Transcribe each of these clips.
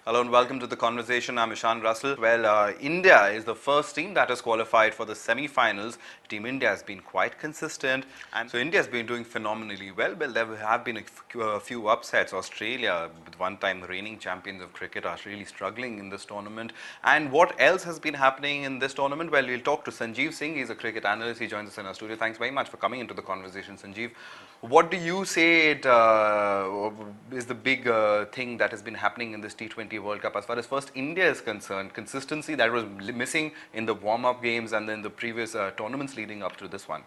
Hello and welcome to the conversation. I'm Ishan Russell. Well, India is the first team that has qualified for the semi-finals. Team India has been quite consistent, and so India has been doing phenomenally well. Well, there have been a few upsets. Australia, with one-time reigning champions of cricket, are really struggling in this tournament. And what else has been happening in this tournament? Well, we'll talk to Sanjeev Singh. He's a cricket analyst. He joins us in our studio. Thanks very much for coming into the conversation, Sanjeev. What do you say is the big thing that has been happening in this T20 World Cup as far as first India is concerned? Consistency that was missing in the warm-up games and then the previous tournaments leading up to this one.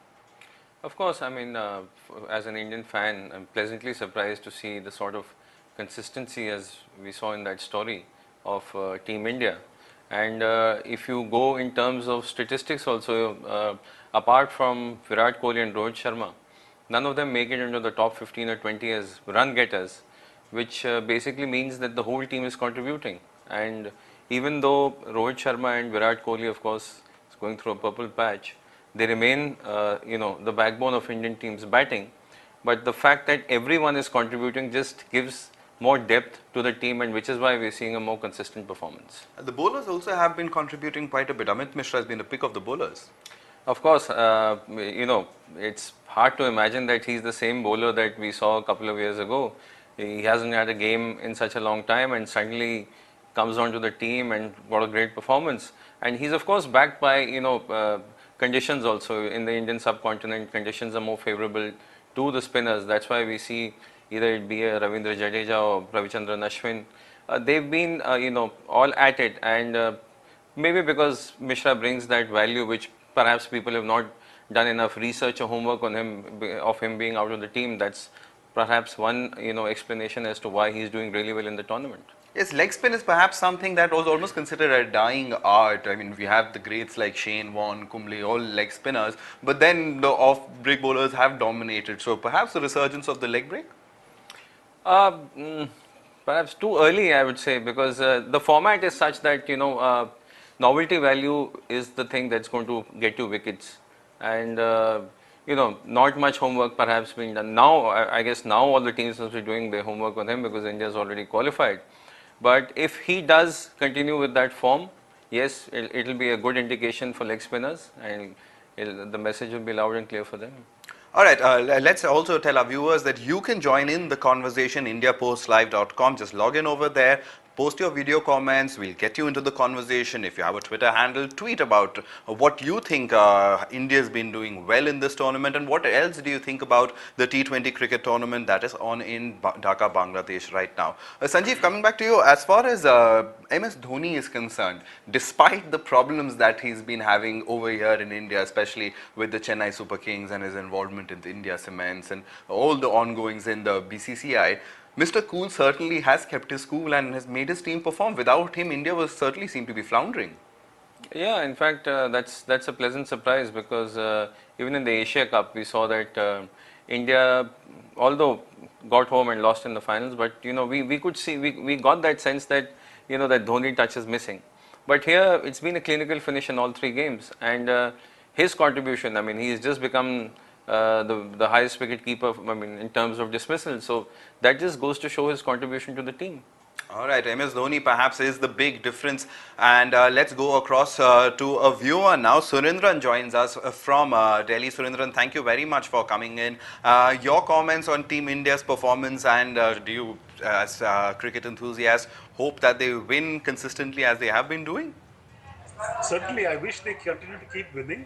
Of course, as an Indian fan, I'm pleasantly surprised to see the sort of consistency as we saw in that story of Team India. And if you go in terms of statistics also, apart from Virat Kohli and Rohit Sharma, none of them make it into the top 15 or 20 as run getters, which basically means that the whole team is contributing. And even though Rohit Sharma and Virat Kohli, of course, is going through a purple patch, they remain, the backbone of Indian team's batting. But the fact that everyone is contributing just gives more depth to the team, and which is why we're seeing a more consistent performance. The bowlers also have been contributing quite a bit. Amit Mishra has been the pick of the bowlers. Of course, it's hard to imagine that he's the same bowler that we saw a couple of years ago. He hasn't had a game in such a long time and suddenly comes onto the team and got a great performance. And he's of course backed by, conditions also. In the Indian subcontinent, conditions are more favorable to the spinners. That's why we see either it be a Ravindra Jadeja or Ravichandran Ashwin. They've been, all at it, and maybe because Mishra brings that value which perhaps people have not done enough research or homework on him, of him being out of the team. That's perhaps one explanation as to why he's doing really well in the tournament. Yes, leg spin is perhaps something that was almost considered a dying art. I mean, we have the greats like Shane Warne, Kumble, all leg spinners, but then the off-break bowlers have dominated. So perhaps the resurgence of the leg break? Perhaps too early, I would say, because the format is such that novelty value is the thing that's going to get you wickets, and not much homework perhaps being done. Now, I guess now all the teams must be doing their homework on him because India's already qualified. But if he does continue with that form, yes, it'll be a good indication for leg spinners, and the message will be loud and clear for them. All right, let's also tell our viewers that you can join in the conversation, indiapostlive.com. Just log in over there, post your video comments, we'll get you into the conversation. If you have a Twitter handle, tweet about what you think India's been doing well in this tournament, and what else do you think about the T20 cricket tournament that is on in Dhaka, Bangladesh right now. Sanjeev, coming back to you, as far as MS Dhoni is concerned, despite the problems that he's been having over here in India, especially with the Chennai Super Kings and his involvement in the India Cements and all the ongoings in the BCCI, Mr. Cool certainly has kept his cool and has made his team perform. Without him, India will certainly seem to be floundering. Yeah, in fact, that's a pleasant surprise, because even in the Asia Cup, we saw that India, although got home and lost in the finals, but we could see, we got that sense that that Dhoni touch is missing. But here, it's been a clinical finish in all three games, and his contribution, I mean, he's just become the highest wicket keeper, in terms of dismissal. So that just goes to show his contribution to the team. All right, MS Dhoni perhaps is the big difference, and let's go across to a viewer now. Surendran joins us from Delhi. Surendran, thank you very much for coming in. Your comments on Team India's performance, and do you, as cricket enthusiasts, hope that they win consistently as they have been doing? Certainly, I wish they continue to keep winning.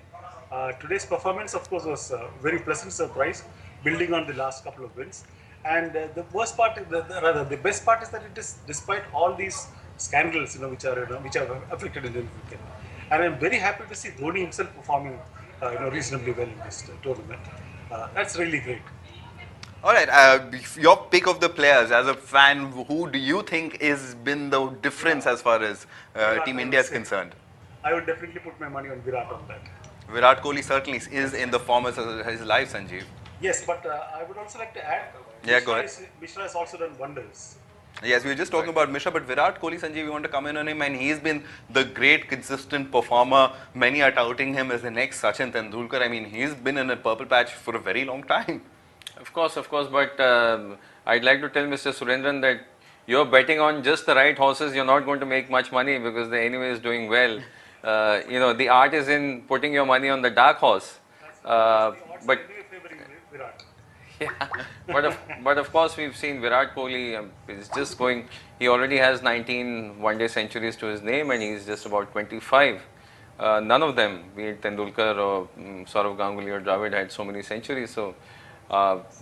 Today's performance, of course, was a very pleasant surprise, building on the last couple of wins. And the worst part, the best part is that it is despite all these scandals, which have affected Indian cricket. And I'm very happy to see Dhoni himself performing, reasonably well in this tournament. That's really great. All right, your pick of the players as a fan, who do you think has been the difference as far as Team India is concerned? I would definitely put my money on Virat on that. Virat Kohli certainly is in the form of his life, Sanjeev. Yes, but I would also like to add, Yeah, go ahead. Mishra has also done wonders. Yes, we were just talking about Mishra, but Virat Kohli, Sanjeev, we want to come in on him, and he's been the great consistent performer. Many are touting him as the next Sachin Tendulkar. I mean, he's been in a purple patch for a very long time. Of course, but I'd like to tell Mr. Surendran that you're betting on just the right horses, you're not going to make much money because the anyway is doing well. The art is in putting your money on the dark horse. That's right, because Uh, the odds are but anyway favoring Virat. yeah, but of course we've seen Virat Kohli is just going. He already has 19 one-day centuries to his name, and he's just about 25. None of them, be it Tendulkar or Saurav Ganguly or Dravid, had so many centuries. So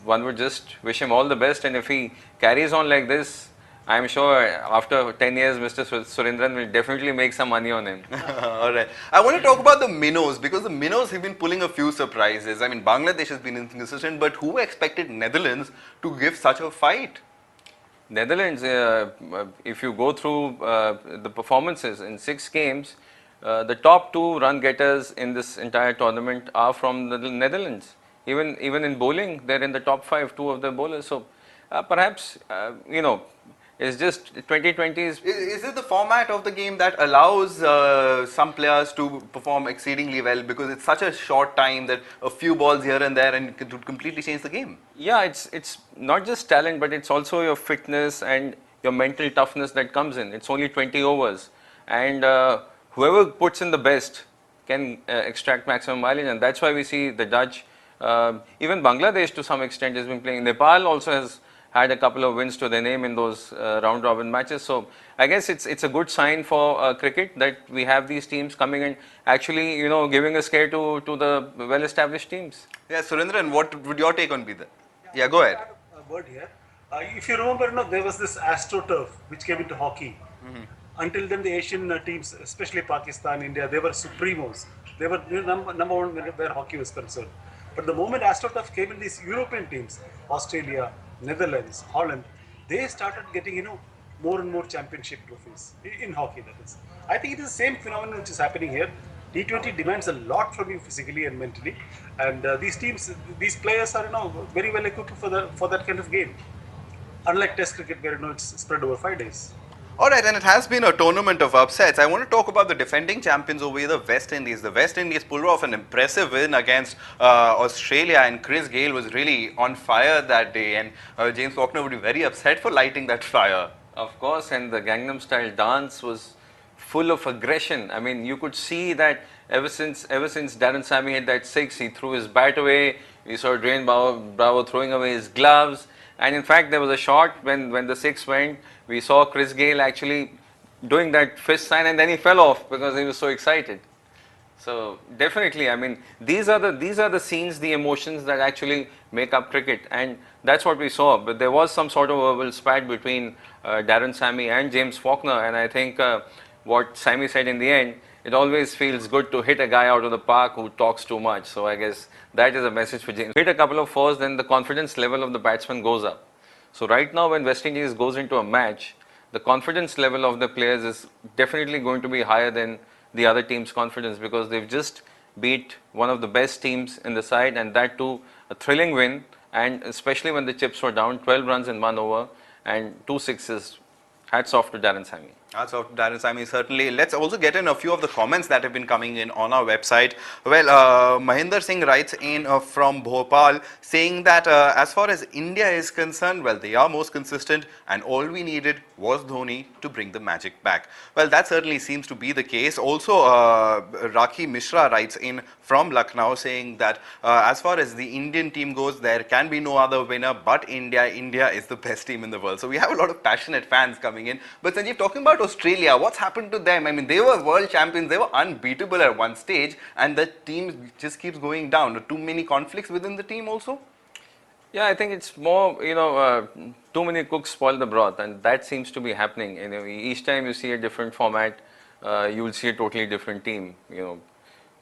one would just wish him all the best, and if he carries on like this, I'm sure after 10 years, Mr. Surendran will definitely make some money on him. All right. I want to talk about the minnows because the minnows have been pulling a few surprises. I mean, Bangladesh has been inconsistent, but who expected Netherlands to give such a fight? Netherlands, if you go through the performances in 6 games, the top 2 run getters in this entire tournament are from the Netherlands. Even in bowling, they're in the top 5, 2 of the bowlers. So perhaps it's just 2020 is. Is it the format of the game that allows some players to perform exceedingly well because it's such a short time that a few balls here and there and it could completely change the game? Yeah, it's not just talent, but it's also your fitness and your mental toughness that comes in. It's only 20 overs, and whoever puts in the best can extract maximum mileage, and that's why we see the Dutch, even Bangladesh to some extent has been playing. Nepal also has had a couple of wins to their name in those round robin matches. So I guess it's a good sign for cricket that we have these teams coming and actually giving a scare to the well established teams. Yeah, Surendran, what would your take on be that? Yeah, go ahead. A word here. If you remember, there was this AstroTurf which came into hockey. Until then, the Asian teams, especially Pakistan, India, they were supremos. They were number one where hockey was concerned. But the moment AstroTurf came in, these European teams, Australia, Netherlands, Holland, they started getting more and more championship trophies in hockey. That is, I think it is the same phenomenon which is happening here. T20 demands a lot from you physically and mentally, and these teams, these players are very well equipped for that kind of game. Unlike Test cricket, where it's spread over 5 days. Alright, and it has been a tournament of upsets. I want to talk about the defending champions over here, the West Indies. The West Indies pulled off an impressive win against Australia, and Chris Gayle was really on fire that day, and James Faulkner would be very upset for lighting that fire. Of course, and the Gangnam Style dance was full of aggression. I mean, you could see that ever since Darren Sammy hit that 6, he threw his bat away. We saw Dwayne Bravo throwing away his gloves. And in fact, there was a shot when the 6 went, we saw Chris Gayle actually doing that fist sign, and then he fell off because he was so excited. So definitely, I mean, these are the scenes, the emotions that actually make up cricket, and that's what we saw. But there was some sort of verbal spat between Darren Sammy and James Faulkner, and I think what Sammy said in the end, it always feels good to hit a guy out of the park who talks too much. So I guess that is a message for James. Hit a couple of fours, then the confidence level of the batsman goes up. So right now when West Indies goes into a match, the confidence level of the players is definitely going to be higher than the other team's confidence because they've just beat one of the best teams in the side, and that too a thrilling win, and especially when the chips were down, 12 runs in 1 over and 2 sixes. Hats off to Darren Sammy. Hats off to Darren Sammy, certainly. Let's also get in a few of the comments that have been coming in on our website. Well, Mahinder Singh writes in from Bhopal saying that as far as India is concerned, well, they are most consistent and all we needed was Dhoni to bring the magic back. Well, that certainly seems to be the case. Also, Rakhi Mishra writes in from Lucknow saying that as far as the Indian team goes, there can be no other winner but India. India is the best team in the world. So we have a lot of passionate fans coming in. But Sanjeev, talking about Australia, what's happened to them? I mean, they were world champions, they were unbeatable at one stage, and the team just keeps going down. Too many conflicts within the team also? Yeah, I think it's more, too many cooks spoil the broth, and that seems to be happening. Each time you see a different format, you will see a totally different team.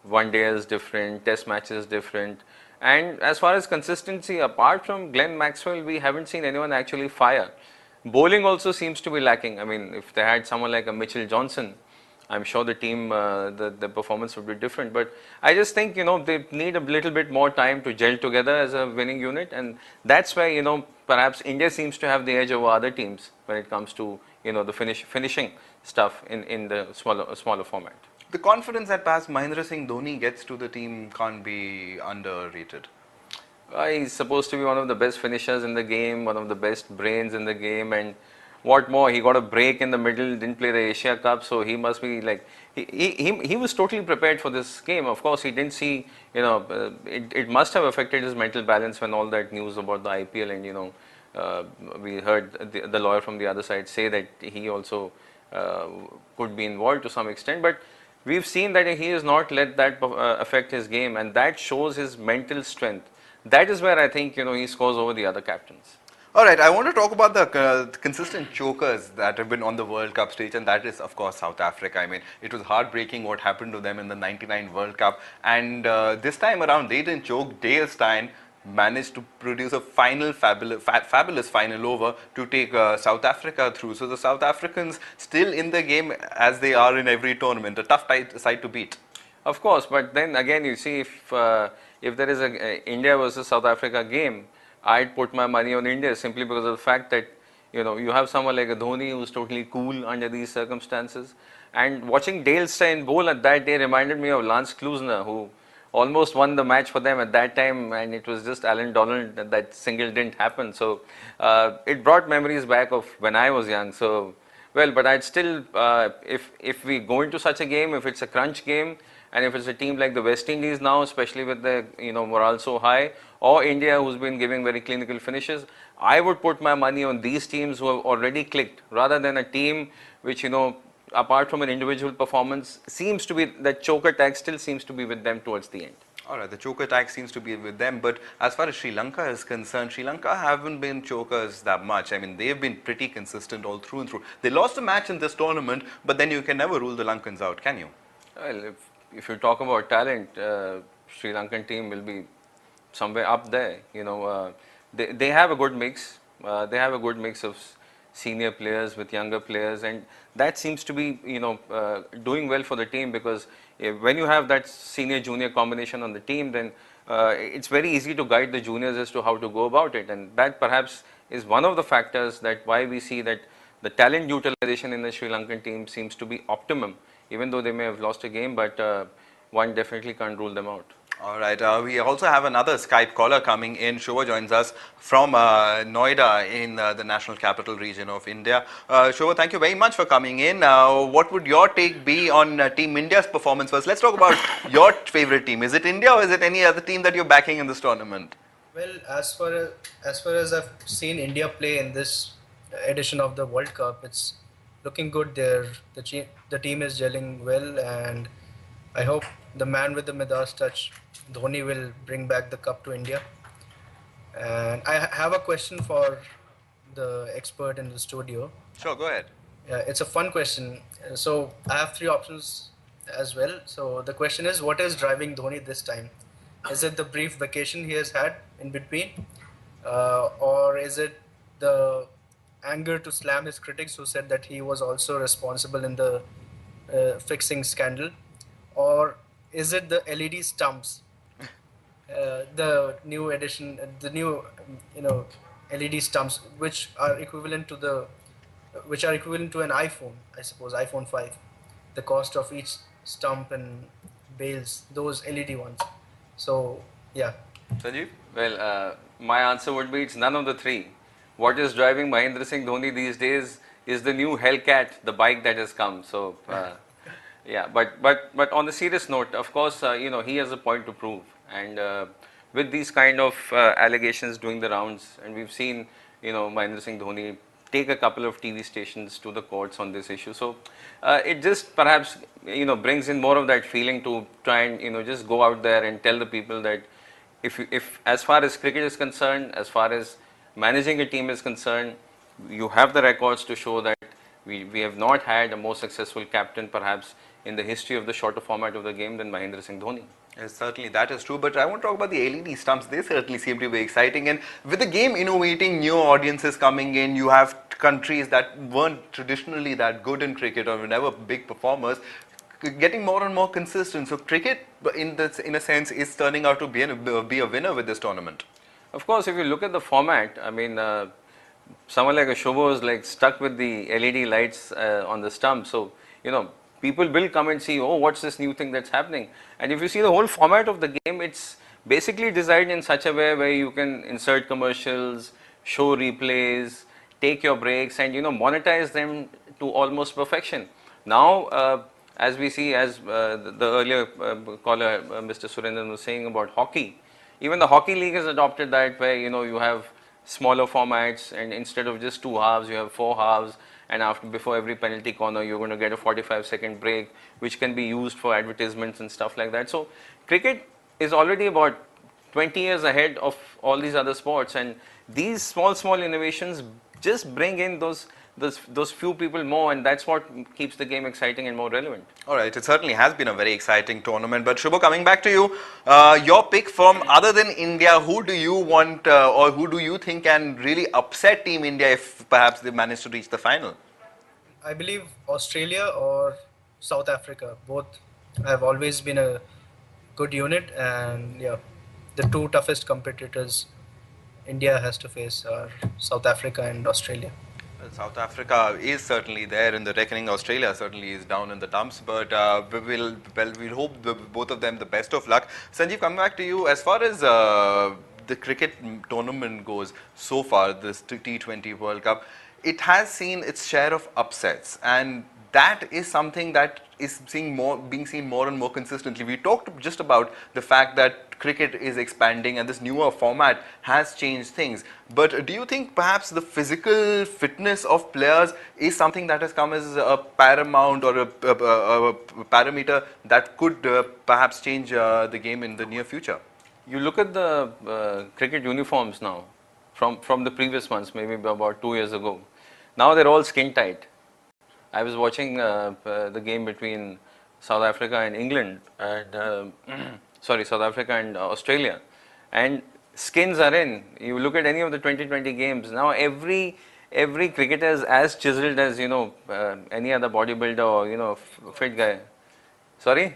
One day is different, test matches different. And as far as consistency, apart from Glenn Maxwell, we haven't seen anyone actually fire. Bowling also seems to be lacking. I mean, if they had someone like a Mitchell Johnson, I'm sure the team, the performance would be different. But I just think, they need a little bit more time to gel together as a winning unit. And that's why, perhaps India seems to have the edge over other teams when it comes to, the finishing stuff in the smaller format. The confidence that perhaps Mahendra Singh Dhoni gets to the team can't be underrated. He's supposed to be one of the best finishers in the game, one of the best brains in the game, and what more? He got a break in the middle, didn't play the Asia Cup, so he must be like he was totally prepared for this game. Of course, he didn't see, it must have affected his mental balance when all that news about the IPL and we heard the lawyer from the other side say that he also could be involved to some extent, but we've seen that he has not let that affect his game, and that shows his mental strength. That is where I think he scores over the other captains. All right, I want to talk about the consistent chokers that have been on the World Cup stage, and that is, of course, South Africa. I mean, it was heartbreaking what happened to them in the '99 World Cup, and this time around, they didn't choke. Dale Steyn managed to produce a fabulous final over to take South Africa through. So the South Africans still in the game as they are in every tournament. A tough side to beat. Of course, but then again, you see, if there is a India versus South Africa game, I'd put my money on India simply because of the fact that you have someone like a Dhoni who's totally cool under these circumstances. And watching Dale Steyn bowl at that day reminded me of Lance Klusener, who almost won the match for them at that time, and it was just Alan Donald that single didn't happen. So it brought memories back of when I was young. So well, but I'd still, if we go into such a game, if it's a crunch game, and if it's a team like the West Indies now, especially with the morale so high, or India who's been giving very clinical finishes, I would put my money on these teams who have already clicked, rather than a team which apart from an individual performance, seems to be that choker tag still seems to be with them towards the end. All right, the choker tag seems to be with them, but as far as Sri Lanka is concerned, Sri Lanka haven't been chokers that much. I mean, they've been pretty consistent all through and through. They lost a match in this tournament, but then you can never rule the Lankans out, can you? Well, if you talk about talent, Sri Lankan team will be somewhere up there. They have a good mix. They have a good mix of senior players with younger players, and that seems to be doing well for the team, because when you have that senior junior combination on the team, then it's very easy to guide the juniors as to how to go about it, and that perhaps is one of the factors that why we see that the talent utilization in the Sri Lankan team seems to be optimum, even though they may have lost a game, but one definitely can't rule them out. All right, we also have another Skype caller coming in. Shobha joins us from Noida in the National Capital Region of India. Shobha, thank you very much for coming in. What would your take be on Team India's performance first? Let's talk about your favorite team. Is it India or is it any other team that you're backing in this tournament? Well, as far as I've seen India play in this edition of the World Cup, it's looking good there. The team is gelling well, and I hope the man with the Midas touch, Dhoni, will bring back the cup to India. And I have a question for the expert in the studio. Sure, go ahead. It's a fun question. So I have three options as well. So the question is, what is driving Dhoni this time? Is it the brief vacation he has had in between? Or is it the anger to slam his critics who said that he was also responsible in the fixing scandal? Or is it the LED stumps? The new edition, the new LED stumps, which are equivalent to an iPhone, I suppose, iPhone 5. The cost of each stump and bales, those LED ones. So yeah. Sanjeev? Well, my answer would be it's none of the three. What is driving Mahendra Singh Dhoni these days is the new Hellcat, the bike that has come. So yeah, but on the serious note, of course, he has a point to prove, and with these kind of allegations doing the rounds, and we've seen Mahendra Singh Dhoni take a couple of TV stations to the courts on this issue. So it just perhaps brings in more of that feeling to try and just go out there and tell the people that if as far as cricket is concerned, as far as managing a team is concerned, you have the records to show that we have not had a more successful captain perhaps in the history of the shorter format of the game than Mahendra Singh Dhoni. Yes, certainly that is true, but I want to talk about the LED stumps. They certainly seem to be exciting, and with the game innovating, new audiences coming in, you have countries that weren't traditionally that good in cricket or were never big performers getting more and more consistent. So cricket, in a sense, is turning out to be a winner with this tournament. Of course, if you look at the format, I mean, someone like a Shobho is like stuck with the LED lights on the stump. So people will come and see, oh, what's this new thing that's happening? And if you see the whole format of the game, it's basically designed in such a way where you can insert commercials, show replays, take your breaks and monetize them to almost perfection. Now, as we see, as the earlier caller, Mr. Surendran, was saying about hockey, even the hockey league has adopted that, where you have smaller formats, and instead of just 2 halves, you have 4 halves, and before every penalty corner, you're going to get a 45-second break, which can be used for advertisements and stuff like that. So cricket is already about 20 years ahead of all these other sports, and these small innovations just bring in those few people more, and that's what keeps the game exciting and more relevant. All right, it certainly has been a very exciting tournament. But Shubho, coming back to you, your pick from other than India, who do you want or who do you think can really upset Team India if perhaps they manage to reach the final? I believe Australia or South Africa. Both have always been a good unit, and yeah, the two toughest competitors India has to face are South Africa and Australia. Well, South Africa is certainly there in the reckoning. Australia certainly is down in the dumps, but we'll hope both of them the best of luck. Sanjeev, coming back to you, as far as the cricket tournament goes so far, this T20 World Cup, it has seen its share of upsets, and that is something that is being seen more and more consistently. We talked just about the fact that cricket is expanding and this newer format has changed things. But do you think perhaps the physical fitness of players is something that has come as a paramount or a parameter that could perhaps change the game in the near future? You look at the cricket uniforms now from the previous months, maybe about 2 years ago. Now they're all skin tight. I was watching the game between South Africa and England, and sorry, South Africa and Australia, and skins are in. You look at any of the 2020 games now. Every cricketer is as chiseled as any other bodybuilder or fit guy. Sorry,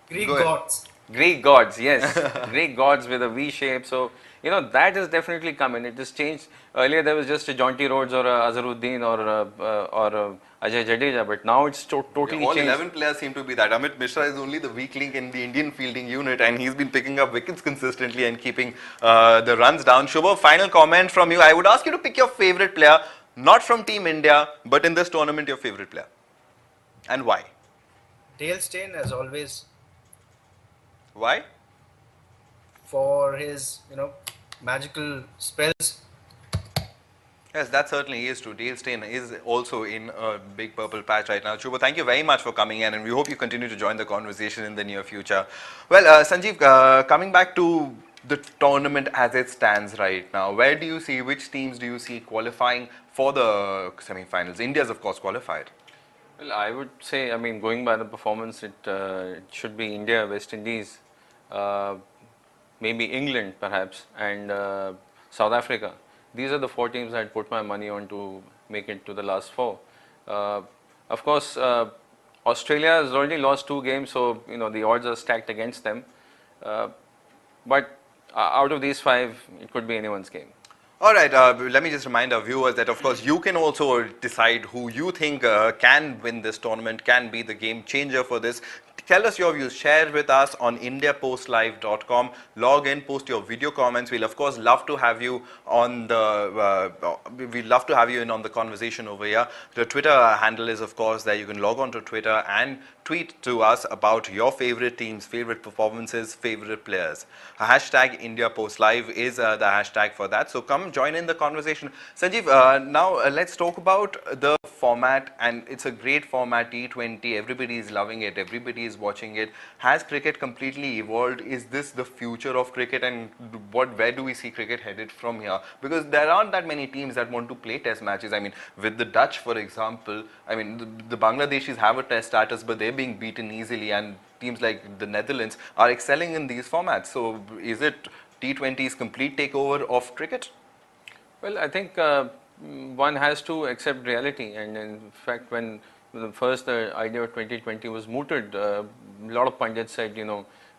Greek gods. Greek gods, yes, Greek gods with a V shape. So that has definitely come in. It has changed. Earlier there was just a Jonty Rhodes or a Azharuddin or a Ajay Jadeja, but now it's totally all changed. 11 players seem to be that. Amit Mishra is only the weak link in the Indian fielding unit, and he's been picking up wickets consistently and keeping the runs down. Shubha, final comment from you. I would ask you to pick your favorite player, not from Team India, but in this tournament, your favorite player, and why? Dale Steyn, as always, Why? for his magical spells. Yes, that certainly is true. Dale Steyn is also in a big purple patch right now. Shubha, thank you very much for coming in, and we hope you continue to join the conversation in the near future. Well, Sanjeev, coming back to the tournament as it stands right now, which teams do you see qualifying for the semi-finals? India's, of course, qualified. Well, I would say, going by the performance, it should be India, West Indies, maybe England perhaps, and South Africa. These are the 4 teams I'd put my money on to make it to the last 4. Of course, Australia has already lost 2 games, so the odds are stacked against them. But out of these 5, it could be anyone's game. All right, let me just remind our viewers that, of course, you can also decide who you think can win this tournament, can be the game changer for this. Tell us your views, share with us on indiapostlive.com. Log in, post your video comments. We'll of course love to have you on the we'd love to have you in on the conversation over here. The Twitter handle is of course there. You can log on to Twitter and tweet to us about your favorite teams, favorite performances, favorite players. Hashtag IndiaPostLive is the hashtag for that. So come join in the conversation. Sanjeev, now let's talk about the format, and it's a great format, T20. Everybody is loving it. Everybody is watching it. Has cricket completely evolved? Is this the future of cricket, and where do we see cricket headed from here? Because there aren't that many teams that want to play test matches. I mean, with the Dutch, for example, I mean, the Bangladeshis have a test status, but they're being beaten easily, and teams like the Netherlands are excelling in these formats. So is it T20's complete takeover of cricket? Well, I think one has to accept reality, and in fact, when the idea of 2020 was mooted, a lot of pundits said,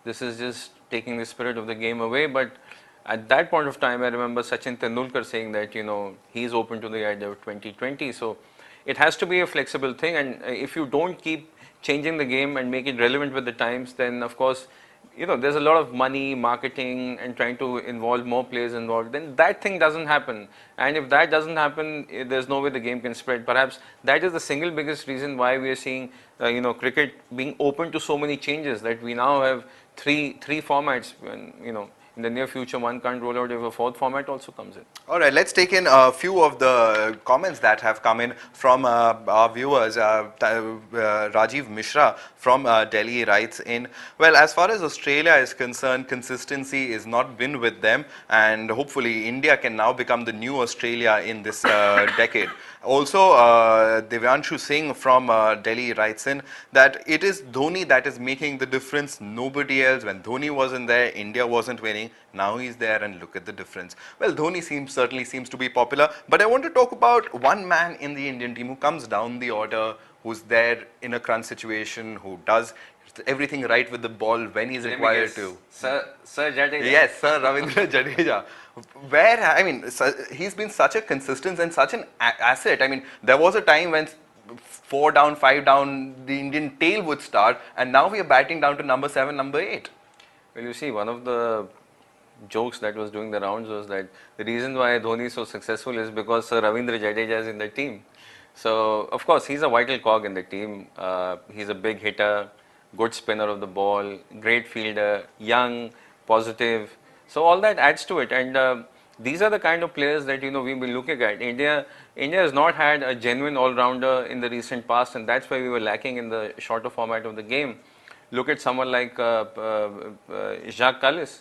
this is just taking the spirit of the game away. But at that point of time, I remember Sachin Tendulkar saying that, he's open to the idea of 2020. So it has to be a flexible thing, and if you don't keep changing the game and make it relevant with the times, then of course there's a lot of money, marketing, and trying to involve more players involved, then that thing doesn't happen. And if that doesn't happen, there's no way the game can spread. Perhaps that is the single biggest reason why we are seeing, cricket being open to so many changes, that we now have three formats, and, in the near future, one can't roll out if a fourth format also comes in. All right, let's take in a few of the comments that have come in from our viewers. Rajiv Mishra from Delhi writes in, well, as far as Australia is concerned, consistency is not been with them, and hopefully India can now become the new Australia in this decade. Also, Devanshu Singh from Delhi writes in that it is Dhoni that is making the difference, nobody else. When Dhoni wasn't there, India wasn't winning. Now he's there and look at the difference. Well, Dhoni certainly seems to be popular, but I want to talk about one man in the Indian team who comes down the order, who's there in a crunch situation, who does everything right with the ball when he's required to. Sir Jadeja. Yes, Sir Ravindra Jadeja. He's been such a consistent and such an asset. I mean, there was a time when 4 down, 5 down, the Indian tail would start, and now we are batting down to number 7, number 8. Well, you see, one of the jokes that was doing the rounds was that the reason why Dhoni is so successful is because Sir Ravindra Jadeja is in the team. So, of course, he's a vital cog in the team. He's a big hitter, good spinner of the ball, great fielder, young, positive. So all that adds to it, and these are the kind of players that we've been looking at. India has not had a genuine all-rounder in the recent past, and that's why we were lacking in the shorter format of the game. Look at someone like Jacques Kallis.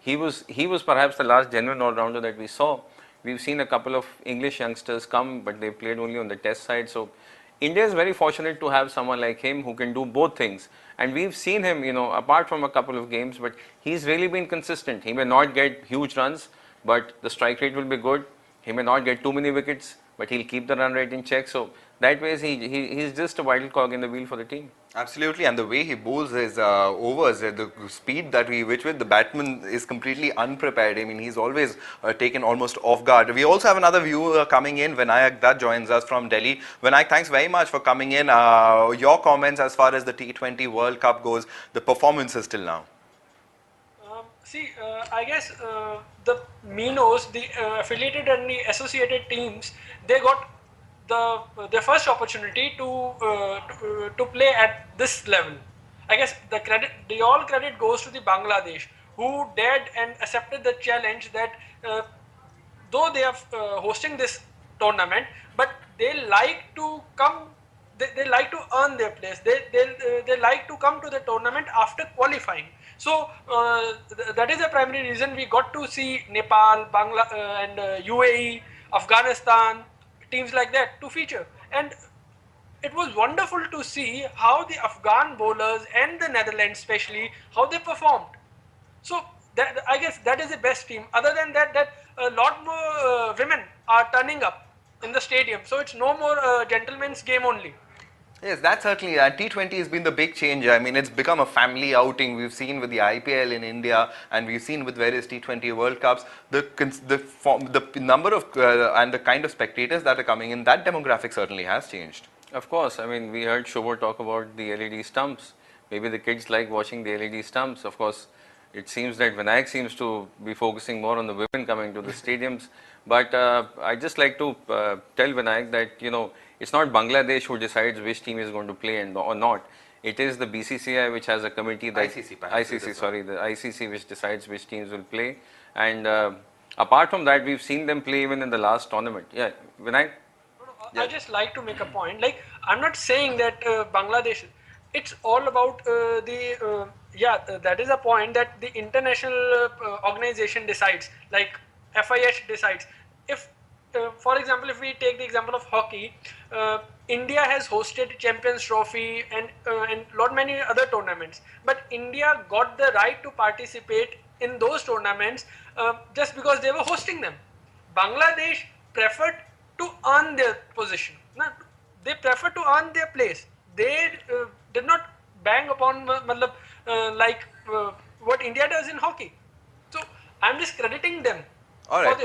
He was perhaps the last genuine all-rounder that we saw. We've seen a couple of English youngsters come, but they played only on the test side. So India is very fortunate to have someone like him who can do both things. And we've seen him, apart from a couple of games, but he's really been consistent. He may not get huge runs, but the strike rate will be good. He may not get too many wickets, but he'll keep the run rate in check. So that way, he's just a vital cog in the wheel for the team. Absolutely, and the way he bowls his overs, the speed that which with the batsman is completely unprepared. I mean, he's always taken almost off guard. We also have another viewer coming in, Vinayak Dutt joins us from Delhi. Vinayak, thanks very much for coming in. Your comments as far as the T20 World Cup goes, the performances till now. I guess the Minos, the affiliated and the associated teams, they got their first opportunity to play at this level. I guess the all credit goes to the Bangladesh, who dared and accepted the challenge that though they are hosting this tournament, but they like to come. They like to earn their place. They like to come to the tournament after qualifying. So that is the primary reason we got to see Nepal, and UAE, Afghanistan, teams like that to feature. And it was wonderful to see how the Afghan bowlers and the Netherlands especially, how they performed. So I guess that is the best team. Other than that, a lot more women are turning up in the stadium. So it's no more gentlemen's game only. Yes, that certainly, T20 has been the big change. I mean, it's become a family outing. We've seen with the IPL in India, and we've seen with various T20 World Cups, the number of and the kind of spectators that are coming in, that demographic certainly has changed. Of course, I mean, we heard Shobho talk about the LED stumps. Maybe the kids like watching the LED stumps. Of course, it seems that Vinayak seems to be focusing more on the women coming to the stadiums. But I just like to tell Vinayak that, it's not Bangladesh who decides which team is going to play or not. It is the BCCI which has a committee that the ICC which decides which teams will play. And apart from that, we've seen them play even in the last tournament. Yeah, Vinayak? I just like to make a point. Like, I'm not saying that Bangladesh. It's all about that is a point that the international organization decides. Like FIH decides. If for example, if we take the example of hockey, India has hosted Champions Trophy and lot many other tournaments. But India got the right to participate in those tournaments just because they were hosting them. Bangladesh preferred to earn their position. They preferred to earn their place. They did not bang upon like what India does in hockey. So I'm just crediting them All for right.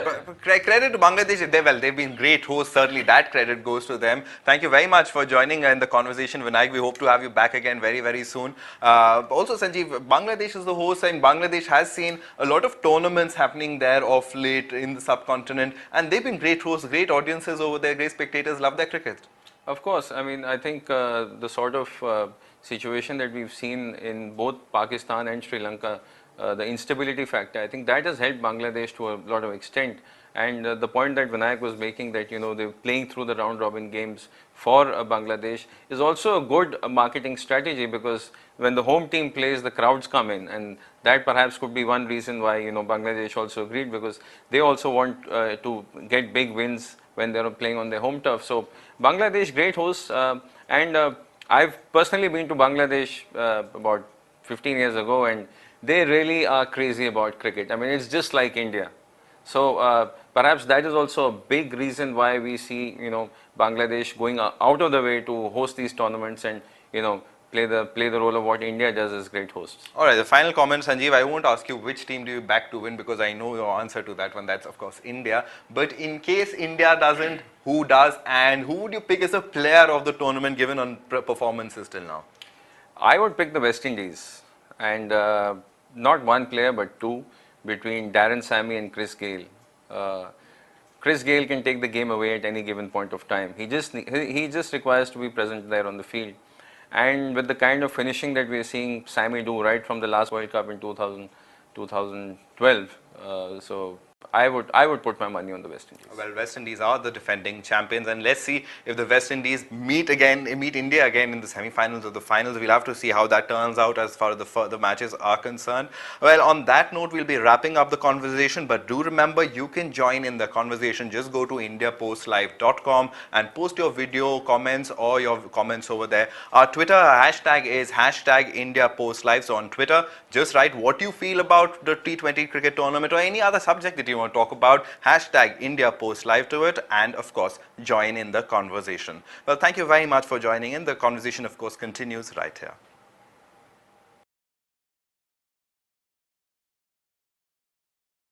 their Credit to Bangladesh. They've been great hosts. Certainly, that credit goes to them. Thank you very much for joining in the conversation, Vinayak. We hope to have you back again very, very soon. Also, Sanjeev, Bangladesh is the host, and Bangladesh has seen a lot of tournaments happening there of late in the subcontinent, and they've been great hosts, great audiences over there, great spectators, love their cricket. Of course, I mean, I think the sort of situation that we've seen in both Pakistan and Sri Lanka, the instability factor, I think that has helped Bangladesh to a lot of extent. And the point that Vinayak was making, that they're playing through the round robin games for Bangladesh, is also a good marketing strategy, because when the home team plays, the crowds come in, and that perhaps could be one reason why Bangladesh also agreed, because they also want to get big wins when they're playing on their home turf. So Bangladesh, great hosts, and I've personally been to Bangladesh about 15 years ago, and they really are crazy about cricket. I mean, it's just like India. So perhaps that is also a big reason why we see Bangladesh going out of the way to host these tournaments, and play the role of what India does as great hosts. All right, the final comment, Sanjeev. I won't ask you which team do you back to win, because I know your answer to that one. That's, of course, India. But in case India doesn't, who does? And who would you pick as a player of the tournament given on performances till now? I would pick the West Indies, and not one player but two, between Darren Sammy and Chris Gayle. Chris Gayle can take the game away at any given point of time. He just requires to be present there on the field. And with the kind of finishing that we are seeing Sammy do right from the last World Cup in 2012, so I would put my money on the West Indies. Well, West Indies are the defending champions, and let's see if the West Indies meet India again in the semi-finals or the finals. We'll have to see how that turns out as far as the further matches are concerned. Well, on that note, we'll be wrapping up the conversation, but do remember, you can join in the conversation. Just go to indiapostlive.com and post your video comments or your comments over there. Our Twitter hashtag is #IndiaPostLive. So on Twitter, just write what you feel about the T20 cricket tournament or any other subject that you want to talk about. #IndiaPostLive to it, and of course join in the conversation. Well, thank you very much for joining in. The conversation, of course, continues right here.